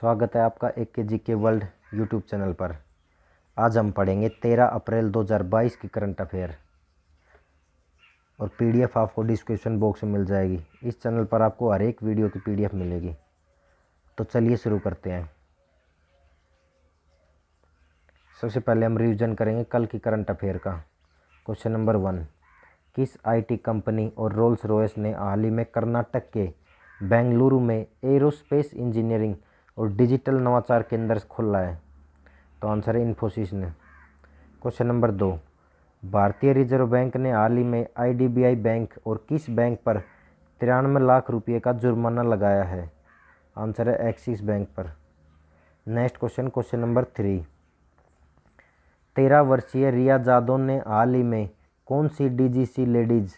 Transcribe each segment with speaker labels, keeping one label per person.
Speaker 1: स्वागत है आपका एक के जी के वर्ल्ड यूट्यूब चैनल पर। आज हम पढ़ेंगे 13 अप्रैल 2022 की करंट अफेयर और पीडीएफ आपको डिस्क्रिप्शन बॉक्स में मिल जाएगी। इस चैनल पर आपको हर एक वीडियो की पीडीएफ मिलेगी। तो चलिए शुरू करते हैं। सबसे पहले हम रिवीजन करेंगे कल की करंट अफेयर का। क्वेश्चन नंबर 1, किस आईटी कंपनी और रोल्स रॉयस ने हाल ही में कर्नाटक के बेंगलुरु में एरोस्पेस इंजीनियरिंग और डिजिटल नवाचार केंद्र खोला है? तो आंसर है इन्फोसिस ने। क्वेश्चन नंबर 2, भारतीय रिजर्व बैंक ने हाल ही में आईडीबीआई बैंक और किस बैंक पर 93 लाख रुपये का जुर्माना लगाया है? आंसर है एक्सिस बैंक पर। नेक्स्ट क्वेश्चन, क्वेश्चन नंबर 3, 13 वर्षीय रिया जादव ने हाल ही में कौन सी DGC ladies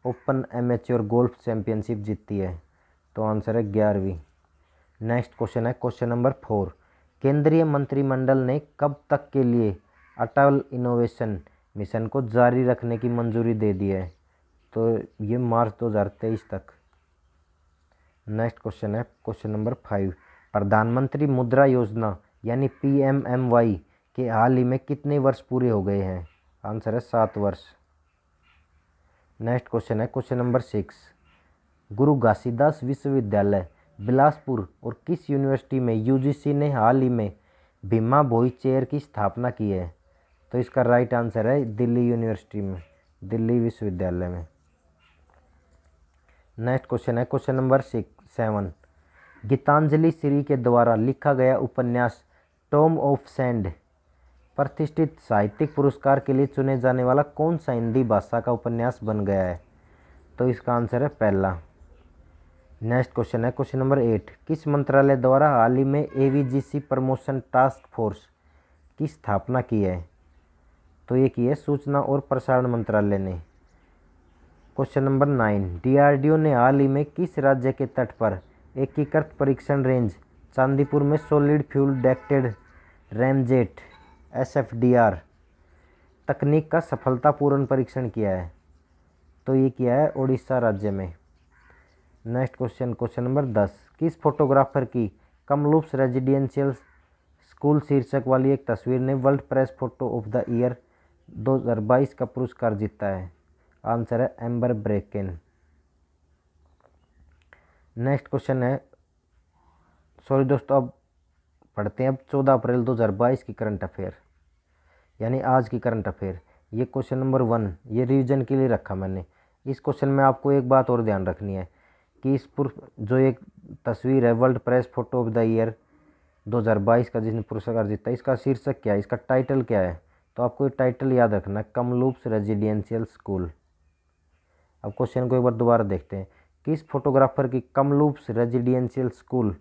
Speaker 1: open amateur golf championship जीती है? तो आंसर है 11वीं। नेक्स्ट क्वेश्चन है क्वेश्चन नंबर 4, केंद्रीय मंत्रिमंडल ने कब तक के लिए अटल इनोवेशन मिशन को जारी रखने की मंजूरी दे दी है? तो ये मार्च 2023 तक। नेक्स्ट क्वेश्चन है क्वेश्चन नंबर 5, प्रधानमंत्री मुद्रा योजना यानी PMMY के हाल ही में कितने वर्ष पूरे हो गए हैं? आंसर है 7 वर्ष। नेक्स्ट क्वेश्चन है क्वेश्चन नंबर 6, गुरु घासीदास विश्वविद्यालय बिलासपुर और किस यूनिवर्सिटी में यूजीसी ने हाल ही में भीमा भोई चेयर की स्थापना की है? तो इसका राइट आंसर है दिल्ली यूनिवर्सिटी में, दिल्ली विश्वविद्यालय में। नेक्स्ट क्वेश्चन है क्वेश्चन नंबर 7, गीतांजलि श्री के द्वारा लिखा गया उपन्यास टॉम ऑफ सैंड प्रतिष्ठित साहित्यिक पुरस्कार के लिए चुने जाने वाला कौन सा हिंदी भाषा का उपन्यास बन गया है? तो इसका आंसर है पहला। नेक्स्ट क्वेश्चन है क्वेश्चन नंबर 8, किस मंत्रालय द्वारा हाल ही में AVGC प्रमोशन टास्क फोर्स की स्थापना की है? तो ये की है सूचना और प्रसारण मंत्रालय ने। क्वेश्चन नंबर 9, DRDO ने हाल ही में किस राज्य के तट पर एकीकृत परीक्षण रेंज चांदीपुर में solid fuel ducted ramjet SFDR तकनीक का सफलतापूर्ण परीक्षण किया है? तो ये किया है ओडिशा राज्य में। नेक्स्ट क्वेश्चन क्वेश्चन नंबर 10, किस फोटोग्राफर की कमलूप्स रेजिडेंशियल स्कूल शीर्षक वाली एक तस्वीर ने world press photo of the year 2022 का पुरस्कार जीता है? आंसर है एम्बर ब्रेकेन। नेक्स्ट क्वेश्चन है, सॉरी दोस्तों, अब पढ़ते हैं अब 14 अप्रैल 2022 की करंट अफेयर यानी आज की करंट अफेयर। ये क्वेश्चन नंबर 1 ये रिवीजन के लिए रखा मैंने। इस क्वेश्चन में आपको एक बात और ध्यान रखनी है कि जो एक तस्वीर है world press photo of the year 2022 का जिसने पुरस्कार जीता है, इसका शीर्षक क्या है, इसका टाइटल क्या है? तो आपको ये टाइटल याद रखना है, कमलूप्स रेजिडेंशियल स्कूल। अब क्वेश्चन को एक बार दोबारा देखते हैं, किस फोटोग्राफर की कमलूप्स रेजिडेंशियल स्कूल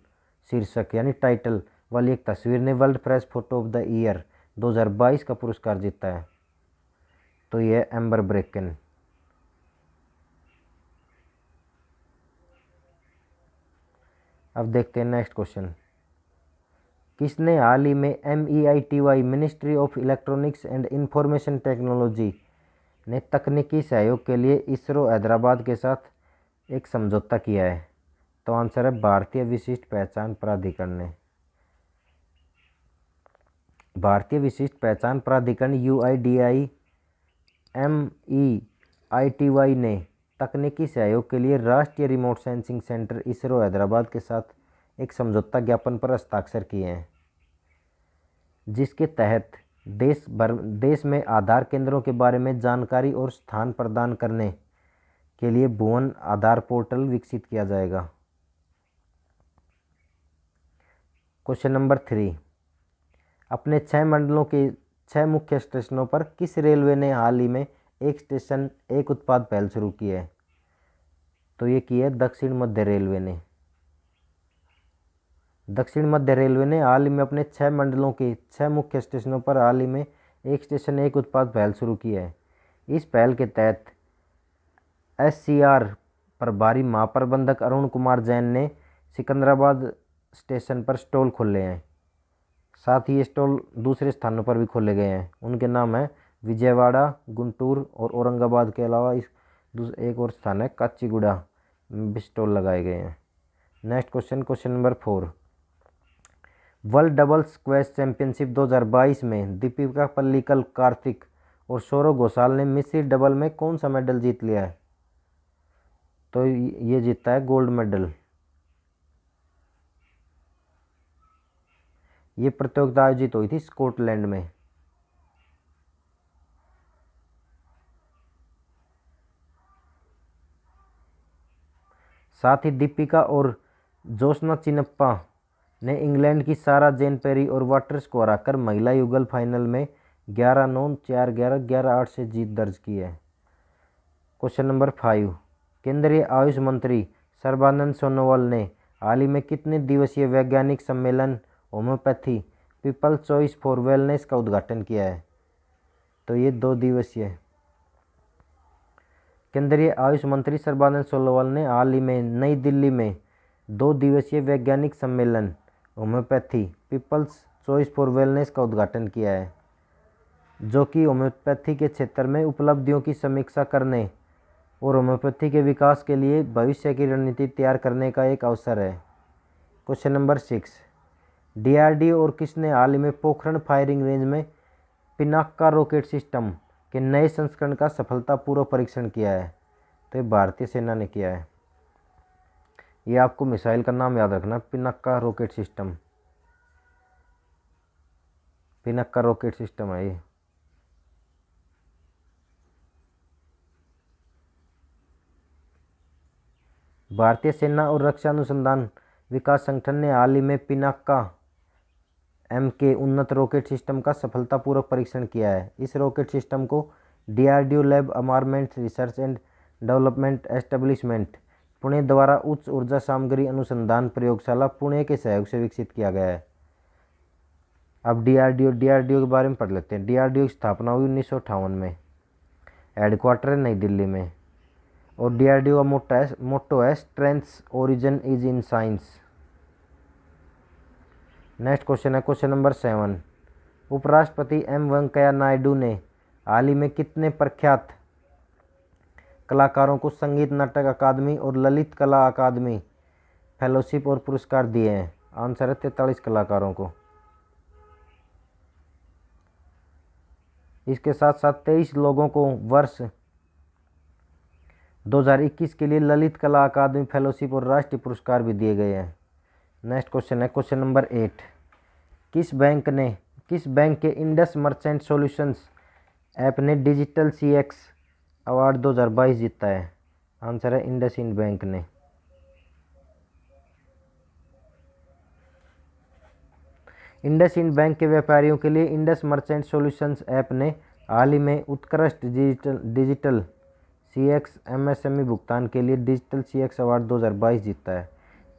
Speaker 1: शीर्षक यानी टाइटल वाली एक तस्वीर ने world press photo of the year 2022 का पुरस्कार जीता है? तो यह एम्बर ब्रेकन। अब देखते हैं नेक्स्ट क्वेश्चन, किसने हाल ही में MEITY ministry of electronics and information technology ने तकनीकी सहयोग के लिए इसरो हैदराबाद के साथ एक समझौता किया है? तो आंसर है भारतीय विशिष्ट पहचान प्राधिकरण ने। भारतीय विशिष्ट पहचान प्राधिकरण UIDI-MEITY ने तकनीकी सहयोग के लिए राष्ट्रीय remote sensing centre ISRO Hyderabad के साथ एक समझौता ज्ञापन पर हस्ताक्षर किए हैं, जिसके तहत देश में आधार केंद्रों के बारे में जानकारी और स्थान प्रदान करने के लिए भुवन आधार पोर्टल विकसित किया जाएगा। क्वेश्चन नंबर 3, अपने 6 मंडलों के 6 मुख्य स्टेशनों पर किस रेलवे ने हाल ही में एक स्टेशन एक उत्पाद पहल शुरू की है? तो ये की है दक्षिण मध्य रेलवे ने। दक्षिण मध्य रेलवे ने हाल ही में अपने 6 मंडलों के 6 मुख्य स्टेशनों पर हाल ही में एक स्टेशन एक उत्पाद पहल शुरू की है। इस पहल के तहत SCR प्रभारी महाप्रबंधक अरुण कुमार जैन ने सिकंदराबाद स्टेशन पर स्टॉल खोले हैं। साथ ही ये स्टॉल दूसरे स्थानों पर भी खोले गए हैं। उनके नाम है विजयवाड़ा, गुंटूर और औरंगाबाद के अलावा एक और स्थान है काचीगुड़ा भी स्टॉल लगाए गए हैं। Next question question number 4, world doubles squash championship 2022 में दीपिका पल्लिकल, कार्तिक और सौरव घोषाल ने मिश्रित डबल में कौन सा मेडल जीत लिया है? तो ये जीता है गोल्ड मेडल। ये प्रतियोगिता आयोजित हुई थी स्कॉटलैंड में। साथ ही दीपिका और जोशना चिन्नप्पा ने इंग्लैंड की सारा जेन पेरी और वाटर्स को हराकर महिला युगल फाइनल में 11-9, 4-11, 11-8 से जीत दर्ज की है। क्वेश्चन नंबर 5, केंद्रीय आयुष मंत्री सर्बानंद सोनोवाल ने हाल ही में कितने दिवसीय वैज्ञानिक सम्मेलन homeopathy people choice for wellness का उद्घाटन किया है? तो ये 2 दिवसीय। केंद्रीय आयुष मंत्री सर्बानंद सोनोवाल ने हाल ही में नई दिल्ली में 2 दिवसीय वैज्ञानिक सम्मेलन homeopathy people's choice for wellness का उद्घाटन किया है, जो कि होम्योपैथी के क्षेत्र में उपलब्धियों की समीक्षा करने और होम्योपैथी के विकास के लिए भविष्य की रणनीति तैयार करने का एक अवसर है। क्वेश्चन नंबर 6, डीआरडीओ और किसने हाल ही में पोखरण फायरिंग रेंज में पिनाका रॉकेट सिस्टम के नए संस्करण का सफलतापूर्वक परीक्षण किया है? तो ये भारतीय सेना ने किया है। ये आपको मिसाइल का नाम याद रखना, Pinaka rocket system. Pinaka rocket system है ये। भारतीय सेना और रक्षा अनुसंधान विकास संगठन ने हाल ही में पिनाका MK उन्नत रॉकेट सिस्टम का सफलतापूर्वक परीक्षण किया है। इस रॉकेट सिस्टम को DRDO lab armament research and development establishment Pune द्वारा उच्च ऊर्जा सामग्री अनुसंधान प्रयोगशाला पुणे के सहयोग से विकसित किया गया है। अब डीआरडीओ के बारे में पढ़ लेते हैं। डीआरडीओ की स्थापना हुई 1958 में। हेडक्वार्टर है नई दिल्ली में। और डीआरडीओ का मोटो है strengths origin is in science. Next question है क्वेश्चन नंबर 7, उपराष्ट्रपति वेंकैया नायडू ने हाल ही में कितने प्रख्यात कलाकारों को संगीत नाटक अकादमी और ललित कला अकादमी फेलोशिप और पुरस्कार दिए हैं? आंसर है 43 कलाकारों को। इसके साथ साथ 23 लोगों को वर्ष 2021 के लिए ललित कला अकादमी फेलोशिप और राष्ट्रीय पुरस्कार भी दिए गए हैं। नेक्स्ट क्वेश्चन है क्वेश्चन नंबर 8, किस बैंक के इंडस मर्चेंट सॉल्यूशंस ऐप ने डिजिटल CX अवार्ड 2022 जीता है? आंसर है इंडसइंड बैंक ने। इंडसइंड बैंक के व्यापारियों के लिए इंडस मर्चेंट सॉल्यूशंस ऐप ने हाल ही में उत्कृष्ट डिजिटल CX MSME भुगतान के लिए डिजिटल CX अवार्ड 2022 जीता है।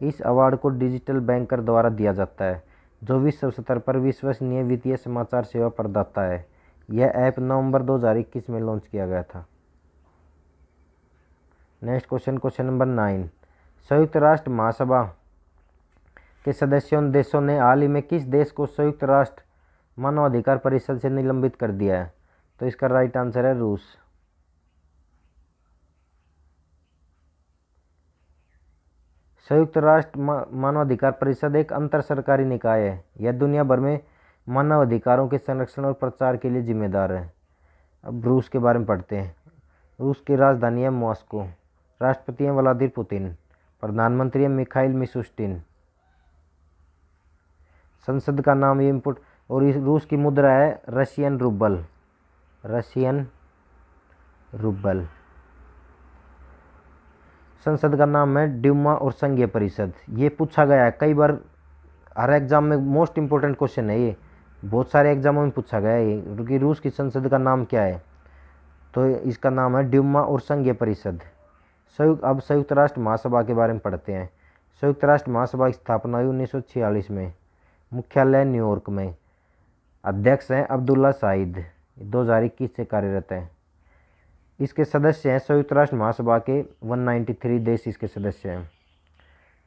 Speaker 1: इस अवार्ड को डिजिटल बैंकर द्वारा दिया जाता है, जो विश्व स्तर पर विश्वसनीय वित्तीय समाचार सेवा प्रदाता है। यह ऐप नवंबर 2021 में लॉन्च किया गया था। नेक्स्ट क्वेश्चन नंबर 9, संयुक्त राष्ट्र महासभा के सदस्यों देशों ने हाल ही में किस देश को संयुक्त राष्ट्र मानवाधिकार परिषद से निलंबित कर दिया है? तो इसका राइट आंसर है रूस। संयुक्त राष्ट्र मानवाधिकार परिषद एक अंतर सरकारी निकाय है। यह दुनिया भर में मानवाधिकारों के संरक्षण और प्रचार के लिए जिम्मेदार है। अब रूस के बारे में पढ़ते हैं। रूस की राजधानी है मॉस्को। राष्ट्रपति हैं व्लादिमीर पुतिन। प्रधानमंत्री हैं मिखाइल मिशुस्टिन। संसद का नाम ये इम्पोर्ट और इस रूस की मुद्रा है रशियन रूबल। संसद का नाम है ड्यूमा और संघीय परिषद। ये पूछा गया है कई बार, हर एग्जाम में मोस्ट इंपॉर्टेंट क्वेश्चन है ये, बहुत सारे एग्जामों में पूछा गया है ये कि रूस की संसद का नाम क्या है। तो इसका नाम है ड्यूमा और संघीय परिषद। अब संयुक्त राष्ट्र महासभा के बारे में पढ़ते हैं। संयुक्त राष्ट्र महासभा की स्थापना हुई 1946 में। मुख्यालय न्यूयॉर्क में। अध्यक्ष हैं अब्दुल्ला शाहिद। 2021 से कार्यरत हैं। इसके सदस्य हैं संयुक्त राष्ट्र महासभा के 193 देश इसके सदस्य हैं।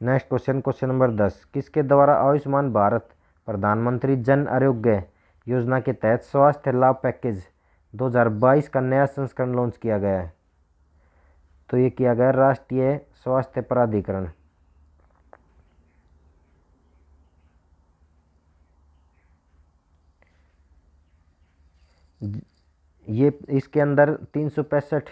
Speaker 1: नेक्स्ट क्वेश्चन नंबर 10, किसके द्वारा आयुष्मान भारत प्रधानमंत्री जन आरोग्य योजना के तहत स्वास्थ्य लाभ पैकेज 2022 का नया संस्करण लॉन्च किया गया है? तो ये किया गया राष्ट्रीय स्वास्थ्य प्राधिकरण। ये इसके अंदर 365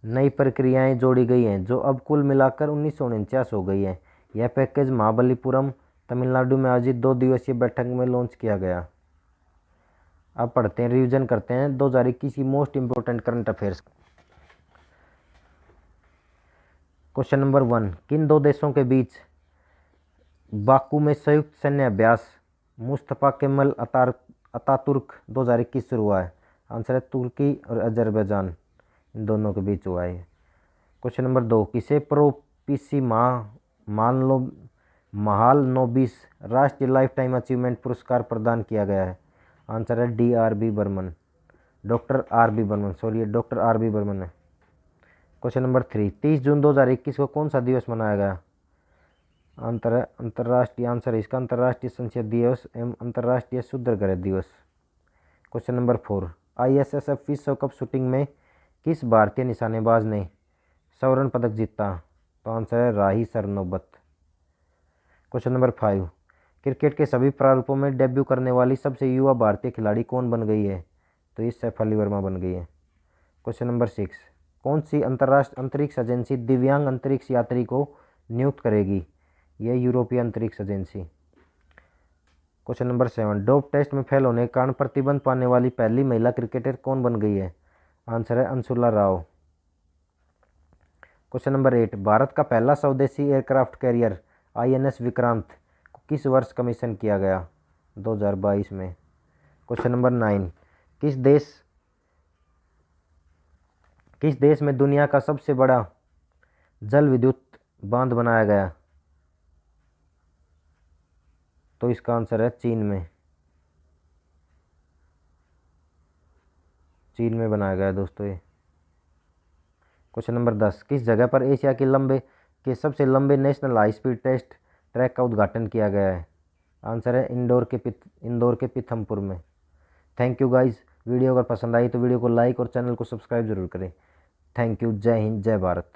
Speaker 1: नई प्रक्रियाएं जोड़ी गई हैं, जो अब कुल मिलाकर 1949 हो गई हैं। यह पैकेज महाबलीपुरम तमिलनाडु में आयोजित 2 दिवसीय बैठक में लॉन्च किया गया। अब पढ़ते हैं, रिवीजन करते हैं 2021 की most important current affairs. Question number 1, किन दो देशों के बीच बाकू में संयुक्त सैन्य अभ्यास मुस्तफा केमल अतातुर्क 2021 शुरू हुआ है? आंसर है तुर्की और अजरबैजान, इन दोनों के बीच हुआ है। क्वेश्चन नंबर 2, किसे प्रोपिसी महाल नोबिस राष्ट्रीय लाइफ टाइम अचीवमेंट पुरस्कार प्रदान किया गया है? आंसर है डॉक्टर आर बी बर्मन है। क्वेश्चन नंबर 3, 30 जून 2021 को कौन सा दिवस मनाया गया? अंतर्राष्ट्रीय आंसर है इसका अंतर्राष्ट्रीय संसद दिवस एवं अंतर्राष्ट्रीय क्षुद्रग्रह दिवस। क्वेश्चन नंबर 4, ISSF विश्व कप शूटिंग में किस भारतीय निशानेबाज ने स्वर्ण पदक जीता? तो आंसर है Rahi Sarnobat. Question number 5, cricket के सभी प्रारूपों में डेब्यू करने वाली सबसे युवा भारतीय खिलाड़ी कौन बन गई है? तो ये सैफली वर्मा बन गई है। क्वेश्चन नंबर 6, कौन सी अंतर्राष्ट्रीय अंतरिक्ष एजेंसी दिव्यांग अंतरिक्ष यात्री को नियुक्त करेगी? यह यूरोपीय अंतरिक्ष agency. Question number 7, dope test में फेल होने के कारण प्रतिबंध पाने वाली पहली महिला क्रिकेटर कौन बन गई है? आंसर है अंशुला राव। क्वेश्चन नंबर 8, भारत का पहला स्वदेशी एयरक्राफ्ट कैरियर INS विक्रांत को किस वर्ष कमीशन किया गया? 2022 में। क्वेश्चन नंबर 9, किस देश में दुनिया का सबसे बड़ा जल विद्युत बांध बनाया गया? तो इसका आंसर है चीन में। चीन में बनाया गया है दोस्तों ये। क्वेश्चन नंबर 10, किस जगह पर एशिया के सबसे लंबे national high speed test track का उद्घाटन किया गया है? आंसर है इंदौर के पीथमपुर में। Thank you guys. वीडियो अगर पसंद आई तो वीडियो को लाइक और चैनल को सब्सक्राइब जरूर करें। Thank you. जय हिंद, जय भारत।